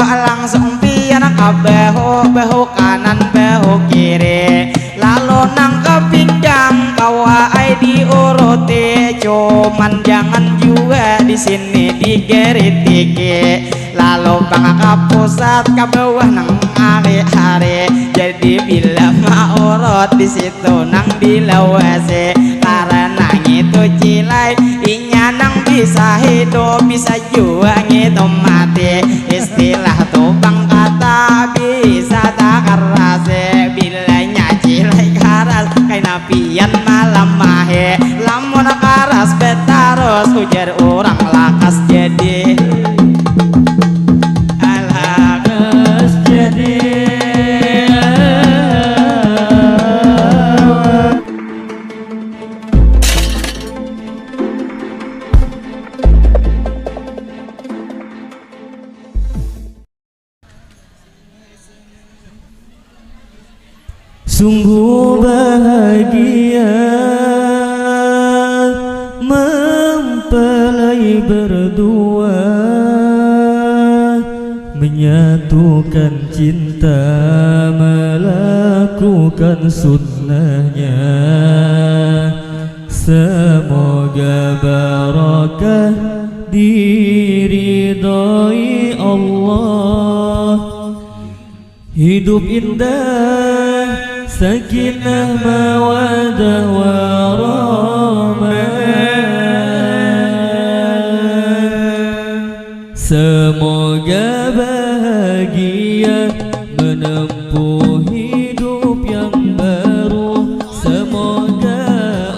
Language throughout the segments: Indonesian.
langsung pian bahu kanan bahu kiri, lalu nang ke pinggang kawa ai diuruti, cuman jangan juga di sini digeritiki, lalu bang ke pusat ke bawah nang hari-hari, jadi bila mau urut di situ nang dilawase, karena itu cilai inya nang bisa hidup bisa juga gitu mati, istilah tuh bang kata bisa tak kerase, bilanya cilai karas kain apian malam mahe, lamun karas betarus ujar orang lakas jadi lakas jadi. Sungguh bahagia mempelai berdua, menyatukan cinta melakukan sunnahnya. Semoga barakah diridhoi Allah, hidup indah sakinah mawadah warahmah. Semoga bahagia menempuh hidup yang baru. Semoga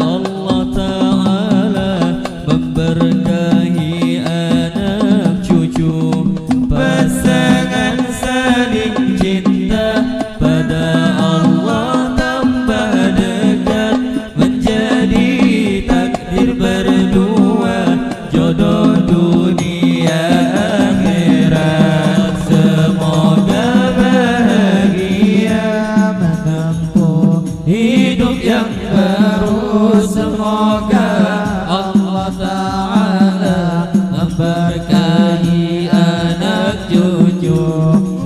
Allah Ta'ala memberkahi anak cucu, pasangan saling cinta pada Allah tambah dekat, menjadi takdir berdua, jodoh dunia akhirat. Semoga bahagia menempuh hidup yang baru. Semoga Allah Ta'ala memberkahi anak cucu,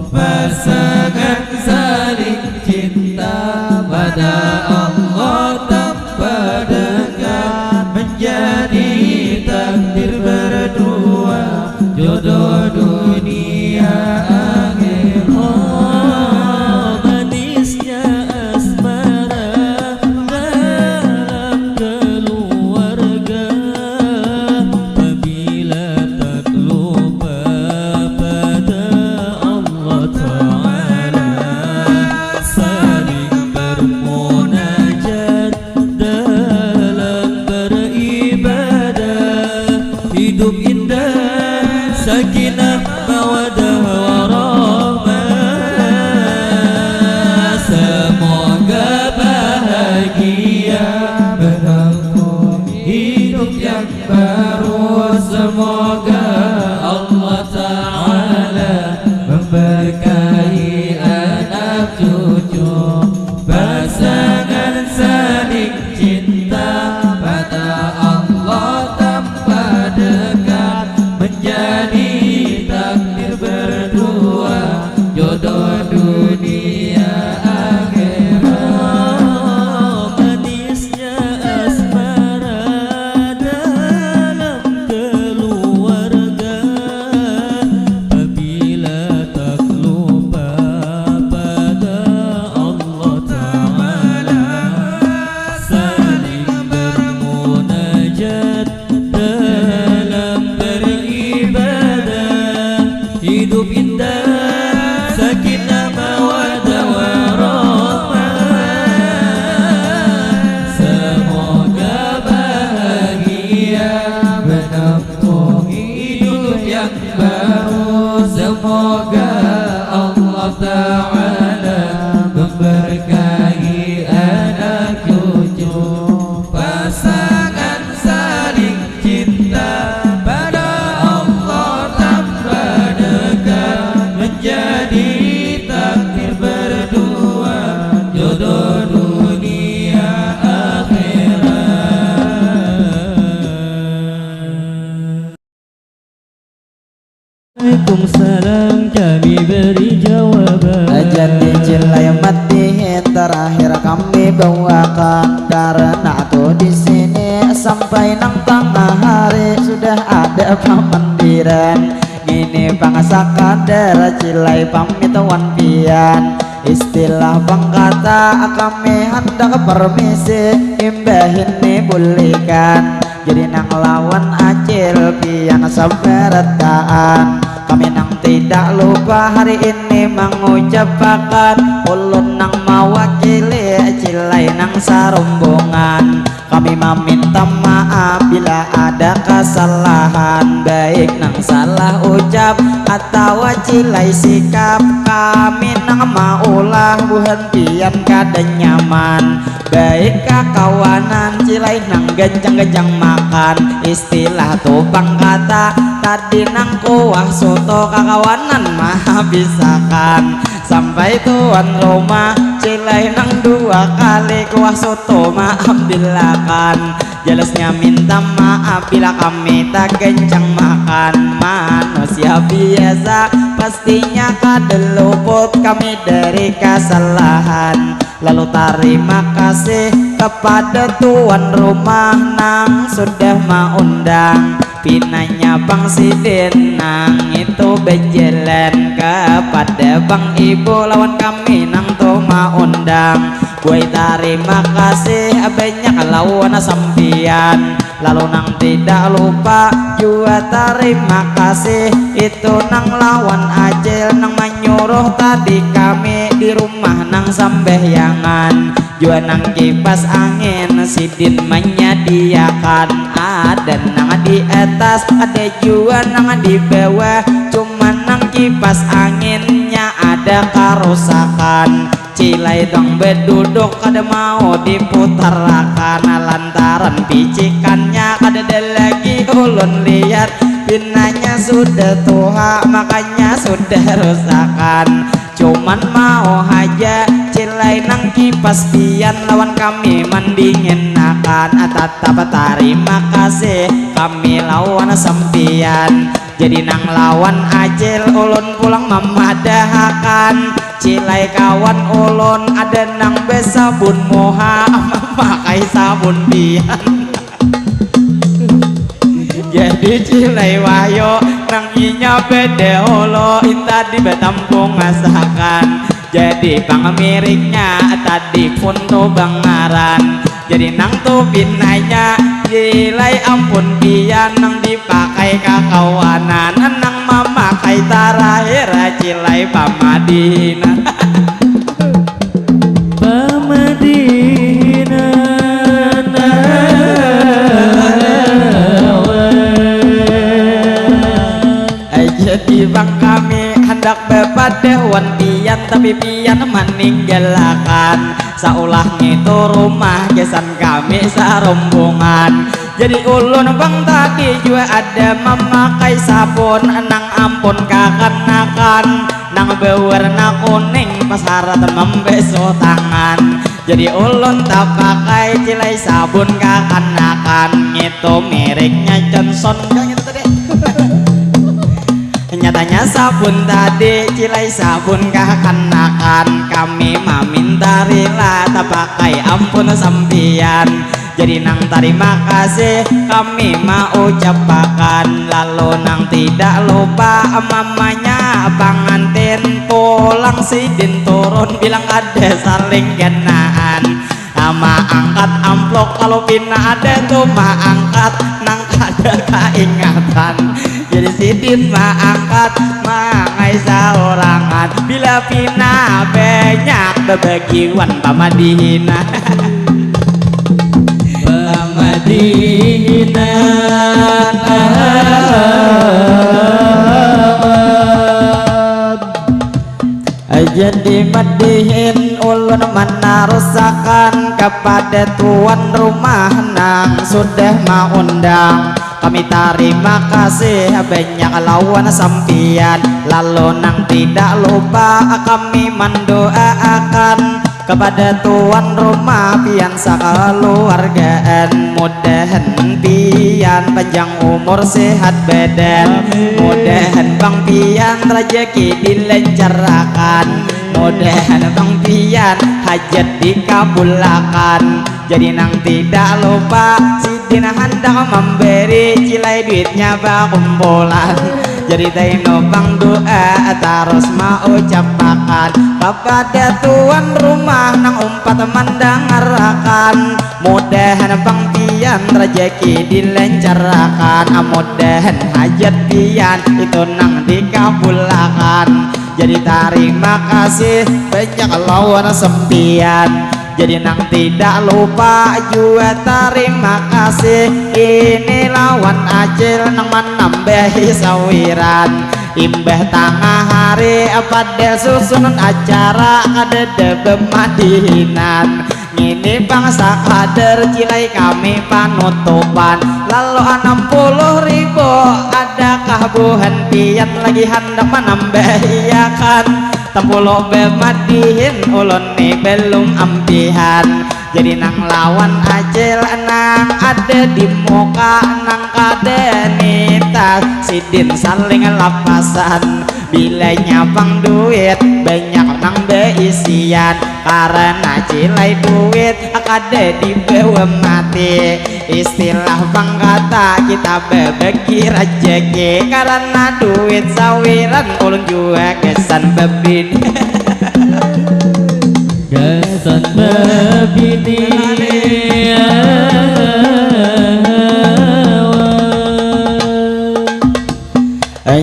pasangan saling cinta pada Allah tanpa dekat, menjadi takdir berdua, jodoh dunia akhirat. Oh, manisnya asmara dalam keluarga, apabila tak lupa pada Allah Ta'ala, saling bermunajat dalam beribadah, hidup indah sakinah mawadah warahmah. Semoga bahagia menempuh hidup yang baru. Semoga Allah Ta'ala memberkahi anak cucu, pasangan saling cinta pada Allah tanpa dekat, menjadi takdir berdua, jodoh dunia akhirat. Manisnya asmara dalam keluarga, apabila tak lupa pada Allah Ta'ala, saling bermunajat dalam beribadah, hidup indah sakinah mawadah warahmah. Semoga bahagia menempuh hidup yang baru. Semoga Allah Ta'ala memberkahi anak cucu, pasangan saling cinta pada Allah tanpa dekat, menjadi takdir berdua, jodoh dunia akhirat. Waalaikumsalam, kami dibawakan karena tuh di sini sampai nang tengah hari sudah ada pemandiran. Gini bangsa kader cilai pamit wan pian. Istilah bangkata kami hendak permisi imbah ini bolehkan. Jadi nang lawan acil pian saberetaan. Kami nang tidak lupa hari ini mengucapkan ulun nang mewakili cilai nang sarombongan. Kami meminta maaf bila ada kesalahan, baik nang salah ucap atau cilai sikap. Kami nang maulah buhan pian kada nyaman, baik kakawanan cilai nang genjang-genjang makan. Istilah tupang kata tadi nang kuah soto kakawanan mah bisakan. Sampai tuan rumah cilai nang 2 kali kuah soto maambilakan. Jelasnya minta maaf bila kami tak kencang makan. Manusia biasa pastinya kada luput kami dari kesalahan. Lalu terima kasih kepada tuan rumah nang sudah mengundang. Pinanya Bang Sidin nang itu bejalan kepada Bang Ibu lawan kami nang tuh mengundang. Gue terima kasih banyak lawan sampian. Lalu nang tidak lupa juga terima kasih itu nang lawan acil nang menyuruh tadi kami di rumah nang sembahyangan. Juga nang kipas angin Sidin menyediakan. Ada nang di atas ada juga nang di bawah, cuma nang kipas anginnya ada kerusakan. Cilai dong beduduk kada mau diputarakan lantaran picikannya kada ada lagi ulun lihat. Pinanya sudah tua makanya sudah rusakan. Cuman mau aja cilai nang kipas pian lawan kami mendingin akan. Tetap terima kasih kami lawan sampian. Jadi nang lawan acil ulun pulang memadahakan. Cilai kawan ulun ada nang besabun moha memakai sabun pian. Jadi cilai wayo nang inya bede holo tadi betampung masakan. Jadi pangamiriknya tadi pun tuh bangaran. Jadi nang tuh binanya cilai ampun pian nang dipakai kakawanan. Nang memakai terakhir cilai pamadina. Pamadina jadi bang kami hendak bepadewan pian tapi pian meninggalkan. Saulah itu rumah gesan kami sarombongan. Jadi ulun bang tadi juga ada memakai sabun nang ampun kakanakan. Nang berwarna kuning pasarat membeso tangan. Jadi ulun tak pakai cilai sabun kakanakan. Itu mereknya Johnson kan itu tadi. Nyatanya sabun tadi cilai sabun kakanakan. Kami meminta rela tak pakai ampun sampian. Jadi nang terima kasih kami mau ucapkan. Lalu nang tidak lupa mamanya pengantin pulang Sidin turun bilang ada saling kenaan. Nama angkat amplop kalau pina ada tuh ma angkat nang ada keingatan. Jadi Sidin ma angkat mangai saurangan bila pina banyak bebagiwan pamadina. Pamadina jadi madihin ulun menarusakan kepada tuan rumah nang sudah mengundang. Kami terima kasih banyak lawan sampian. Lalu nang tidak lupa kami mendoakan kepada tuan rumah pian sakeluargaan. Mudahan pian panjang umur sehat badan. Mudahan bang pian rezeki dilancarkan. mudahan bang pian hajat dikabulkan. Jadi nang tidak lupa sidin hendak memberi cilai duitnya bakumpulan. Jadi daino bang doa terus mau ucapakan kepada tuan rumah nang umpat mendengarkan. Mudahan bang pian rezeki dilancarkan, mudahan hajat pian itu nang dikabulkan. Jadi terima kasih banyak lawan sempian. Jadi nang tidak lupa juga terima kasih. Ini lawan acil nang menambahi sawiran. Imbah tengah hari pada susunan acara kadede bemadihinan. Ini bangsa kader cilai kami panutupan. Lalu 60.000 adakah buhan pian lagi hendak menambahiakan. Tempulo bemadihin ulun ni belum ampihan. Jadi nang lawan acil nang ada di muka nang kadenita sidin saling lapasan. Bila nyabang duit banyak nang beisian, karena cilai duit akade di bawah mati. Istilah bang kata kita berbagi rezeki, karena duit sawiran ulun juga kesan bebin. kesan bebini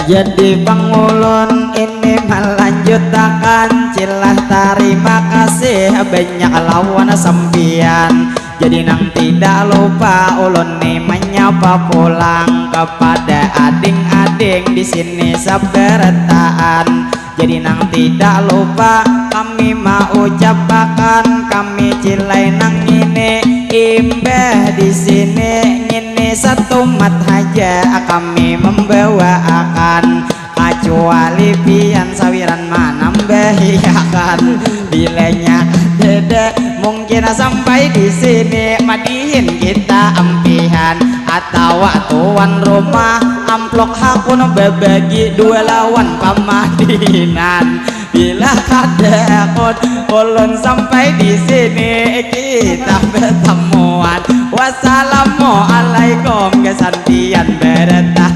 jadi pangulun ini melanjutkan cilah terima kasih banyak lawan sempian. Jadi nang tidak lupa ulun nih menyapa pulang kepada ading-ading di sini sebertaan. Jadi nang tidak lupa kami mau ucapkan kami cilai nang ini imbah di sini ini satu mat aja kami membawakan. Kecuali pian sawiran menambahiakan. Bilanya dede mungkin sampai di sini madihin kita ampihan, atau tuan rumah amplok hakun berbagi dua lawan pamadinan. Bila kadakot ulun sampai di sini kita bertemuan. Wassalamualaikum kesantian berita.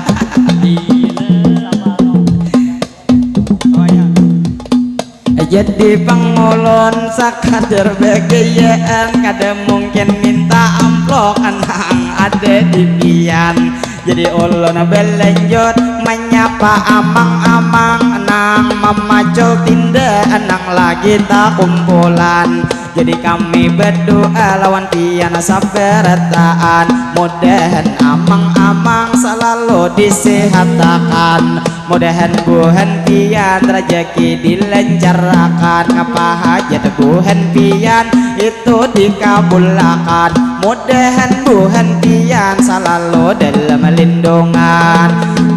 Jadi pangulun sakadar bagayaan kada mungkin minta amplok nang ada di pian. Jadi ulun belanjut menyapa amang-amang nang memacul tinda nang lagi tak kumpulan. Jadi kami berdoa lawan pian sabarataan, mudahan amang-amang selalu disehatakan. Mudahan buhan pian rezeki dilancarkan, apa hajat buhan pian itu dikabulkan. Mudahan buhan pian selalu dalam lindungan.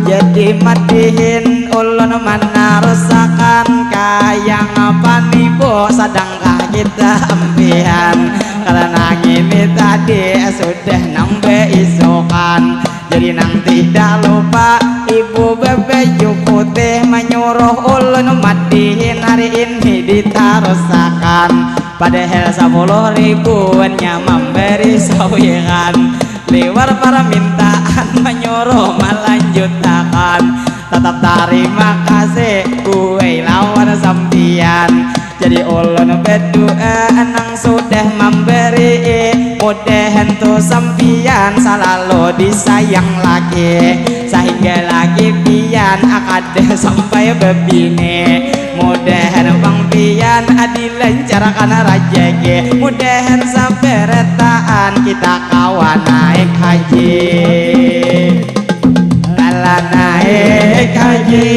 Jadi madihin ulun mana rusakan kayang apa nibo sadangkah kita ampihan. Karena ini tadi sudah nang beisokan. Jadi nang tidak lupa ibu bebeju putih menyuruh ulun madihin hari ini ditarusakan. Padahal 10.000 memberi sawiran, lewat permintaan menyuruh melanjutkan. Tetap terima kasih gue lawan sampian. Jadi ulun berdoa nang sudah memberi, mudahan tu sampian selalu disayang lagi, sehingga lagi pian akade sampai bebini. Mudahan bang pian dilancarkan rezeki, mudahan saberetaan kita kawan naik haji. Ala naik haji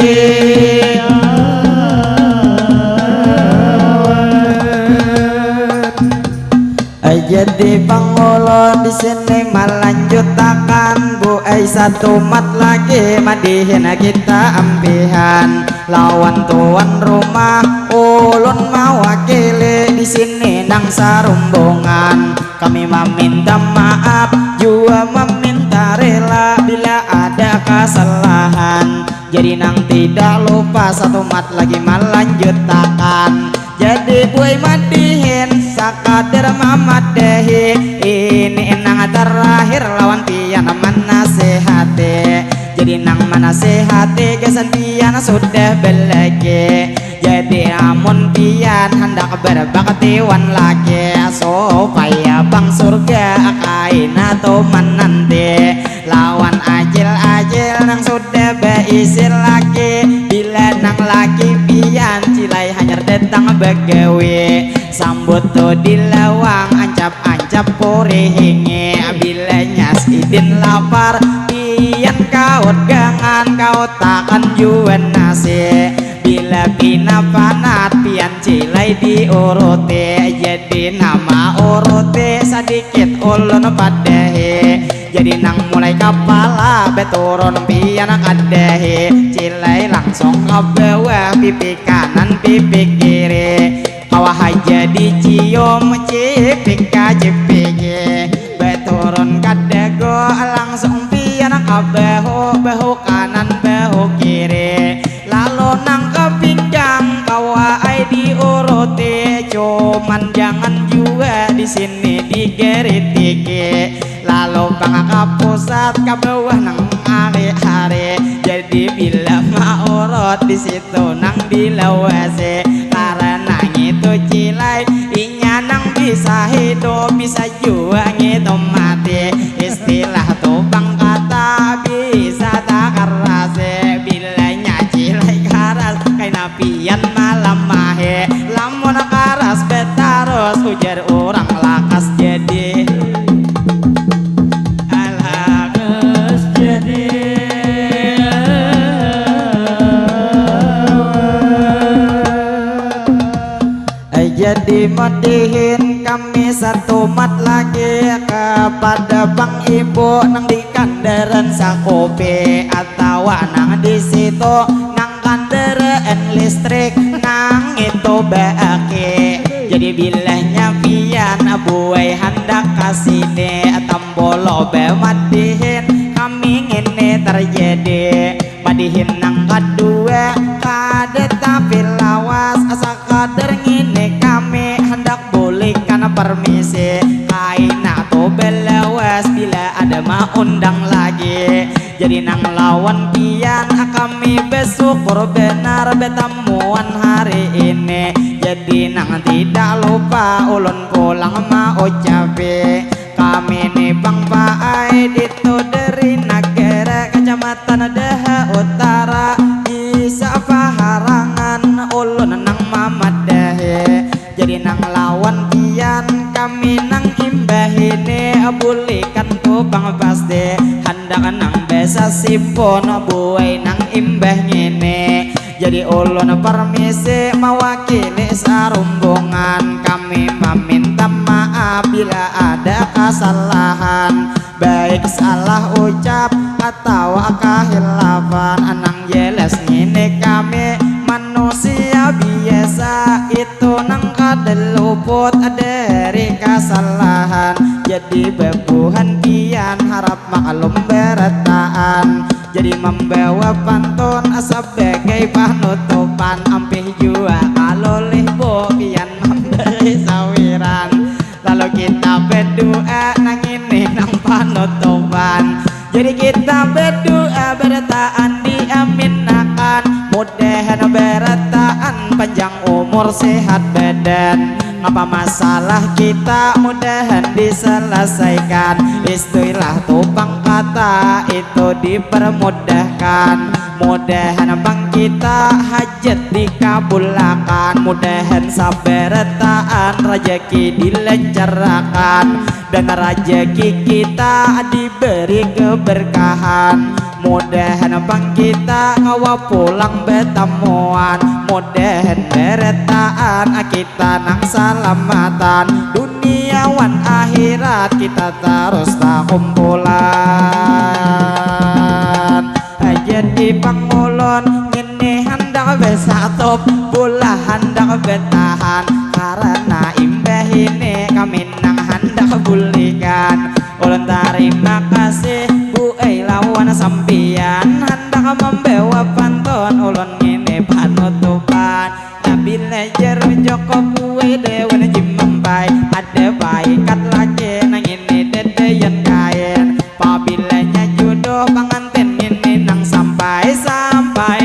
jadi pangulun di sini melanjutkan bu satu mat lagi madihin kita ampihan. Lawan tuan rumah ulun mewakili di sini nang sarumbungan. Kami meminta maaf juga meminta rela bila ada kesalahan. Jadi nang tidak lupa satu mat lagi melanjutkan. Jadi buai madihin sakader mamat dehi. Ini nang terakhir lawan pian menasehati. Jadi nang menasehati kesan pian sudah belege. Jadi amun pian hendak berbakti wan lagi supaya bang surga kain atau menanti. Lawan ajil-ajil nang sudah beisir lagi. Bila nang lagi pian cilai hanyar datang begawe. Sambut tu di lawang ancap-ancap puri hingi. Bila nyas idin lapar pian kaut gangan kau takkan juan nasi. Bila pina panat pian cilai diuruti. Jadi nama uruti sedikit ulun padahi. Jadi nang mulai kepala beturun pian kadehi. Cilai langsung ke bawah pipi kanan pipi kiri. Kawah jadi cium cipik cipik. Beturun kadego langsung pian ke bahu kanan bahu kiri. Lalu nang ke pinggang kawah diuruti. Cuman jangan juga di sini digeritiki. Lalu pangaka pusat ke bawah nang hari-hari. Jadi bila mau urut di situ nang dilawase. Karena itu cilai inya nang bisa hidup bisa juga ngitu mati. Istilah tuh bang kata bisa tak kerase. Bila nya cilai karas kaina pian malam mahe. Lamun karas betarus ujar orang lakas jadi. Jadi madihin kami satu mat lagi kepada bang ibu nang di kandaran sakope atau nang di situ nang kandaran listrik nang itu baake. Jadi bilahnya pian buai hendak kasine tombolo be madihin kami ngene terjadi. Madihin nang kedua kade tapi lawas asa kader ngine kami hendak bolehkan permisi. Kaina to belawas bila ada mau undang lagi. Jadi nang lawan pian kami bersyukur benar bertemuan hari ini. Jadi nang tidak lupa ulun pulang mau ucapi. Kami nih bang paai itu dari negara kecamatan Daha Utara. Bisa paharangan ulun nang mamat dahe. Jadi nang lawan pian kami nang imbah ini. Bulikan tuh bang pasti hendak nang besa sipon buai nang imbah ngene. Jadi ulun permisi mewakili sarumbungan. Kami meminta maaf bila ada kesalahan, baik salah ucap atau kehilafan. Anang jelas ngene kami manusia biasa itu nang kadeluput dari kesalahan. Jadi bebuhan pian harap maklum berataan. Jadi membawa pantun sebagai penutupan. Ampih jua kalau lihbo pian memberi sawiran. Lalu kita berdoa nang ini nang penutupan. Jadi kita berdoa bertaan diaminakan. Mudahan bertaan panjang umur sehat badan. Apa masalah kita mudahan diselesaikan. Istilah tupang kata itu dipermudahkan. Mudahan bang kita hajat dikabulkan. Mudahan sabartaan rezeki dilancarkan. Dan rezeki kita diberi keberkahan. Mudahan bang kita ngawa pulang betemuan. Mudahan beretaan kita nang salamatan. Duniawan akhirat kita terus tak kumpulan. Jadi pangulon ngene hendak besatop bola hendak betahan. Karena imbah ini kami nang hendak bulikan. Ulun terima kasih Bu lawan sampian hendak membawa ulun ngene panutupan bila jero joko kuwe dewan jimembai ada baikat lagi nang ini dedeyan kain pabilanya jodoh pengantin ini nang sampai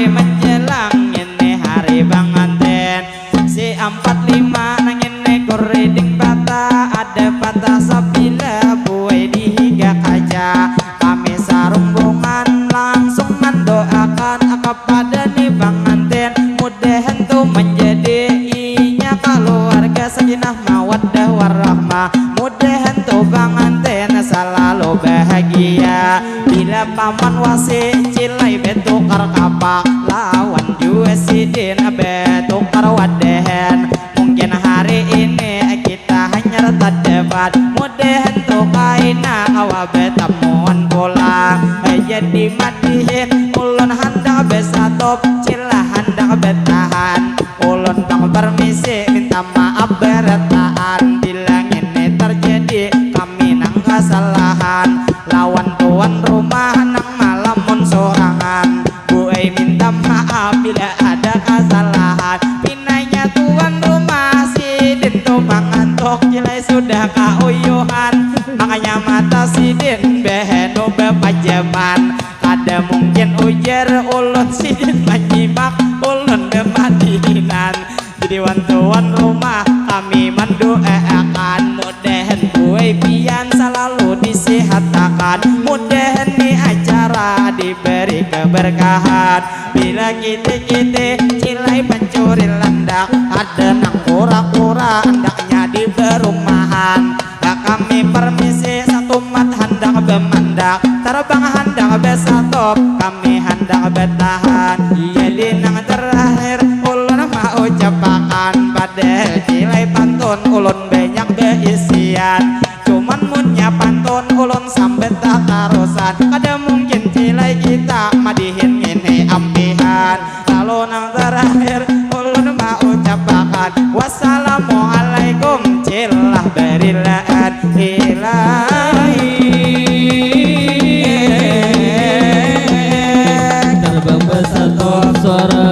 menjelang ini hari pengantin si 45 nang ini kuriding bata ada patah sabila buai dihiga kaca kami sarumbungan langsung mendoakan kepada nih pengantin mudahan tuh menjadi inya keluarga sakinah mawaddah warahmah mudahan tuh pengantin selalu bahagia bila paman wasi cilai betukar kapak lawan jua sidin betukar wadahan mungkin hari ini kita hanya terdapat mudahan tuh kaina awa betamuan pulang jadi matihin ulun hendak besatop cilah hendak betahan ulun bang permisi minta maaf bertaan bila ini terjadi kami nang kesalahan lawan tuan rumah nang malamun sorangan buai minta maaf bila ada kesalahan pinanya tuan rumah sidin tuh mengantuk cilai sudah kauyuhan makanya mata sidin beheno bepajaman ada mungkin ujar ulun sidin menyimak ulun bemadinan jadi wantuan rumah kami mendoakan mudahan buai pian selalu disehatakan mudahan nih acara diberi keberkahan bila kita cilai pencuri landak ada nang kura-kura hendaknya di perumahan kami permisi satu mat hendak bemandak terbang hendak besatop kami hendak bertahan jadi nang terakhir ulun mau ucapakan padahal cilai pantun ulun banyak beisian cuman munnya pantun ulun sampai tak tarusan ada mungkin cilai kita madihin ini ampihan kalau nang terakhir ulun mau ucapakan wassalamualaikum cilah berilaan ilahi terbang besar suara